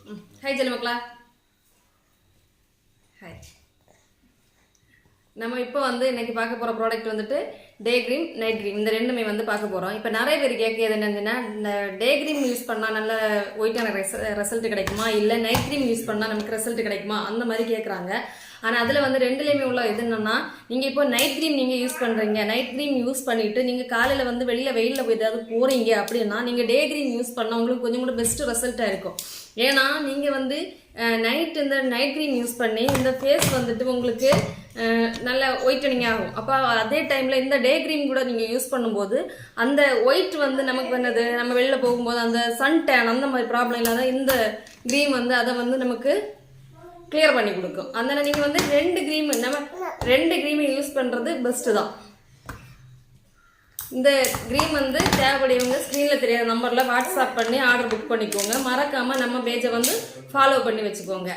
Hi gel மக்களா. Hi. நம்ம இப்போ இன்னைக்கு பார்க்க போகிற product day cream night cream இந்த ரெண்டுமே பார்க்க போகிறோம். இப்போ நிறைய பேர் கேட்குறது என்னதுன்னா, இந்த டே க்ரீம் யூஸ் பண்ணால் நல்ல ஒயிட்டான ரிசல்ட் கிடைக்குமா, இல்லை நைட் க்ரீம் யூஸ் பண்ணால் நமக்கு ரிசல்ட் கிடைக்குமா, அந்த மாதிரி கேட்குறாங்க. ஆனால் அதில் ரெண்டுலேயுமே உள்ள இது என்னன்னா, நீங்கள் இப்போ நைட் க்ரீம் நீங்கள் யூஸ் பண்ணுறீங்க, நைட் க்ரீம் யூஸ் பண்ணிவிட்டு நீங்கள் காலையில் வெளியில் வெயிலில் போய் ஏதாவது போகிறீங்க அப்படின்னா நீங்கள் டே க்ரீம் யூஸ் பண்ணால் உங்களுக்கு கொஞ்சம் கூட பெஸ்ட்டு ரிசல்ட்டாக இருக்கும். ஏன்னா நீங்கள் இந்த நைட் க்ரீம் யூஸ் பண்ணி இந்த ஃபேஸ் உங்களுக்கு நல்ல ஒயிட்டனிங் ஆகும். அப்போ அதே டைமில் இந்த டே க்ரீம் கூட நீங்கள் யூஸ் பண்ணும்போது அந்த ஒயிட் நமக்கு நம்ம வெளியில் போகும்போது அந்த சன் டேன் அந்த மாதிரி ப்ராப்ளம் இல்லாத இந்த க்ரீம் அதை நமக்கு கிளியர் பண்ணி கொடுக்கும். அதனால் நீங்கள் ரெண்டு க்ரீமை யூஸ் பண்ணுறது பெஸ்ட்டு தான். இந்த க்ரீம் தேவைப்படுறவங்க ஸ்க்ரீனில் தெரியாத நம்பரில் வாட்ஸ்அப் பண்ணி ஆர்டர் புக் பண்ணிக்கோங்க. மறக்காமல் நம்ம பேஜை ஃபாலோ பண்ணி வச்சுக்கோங்க.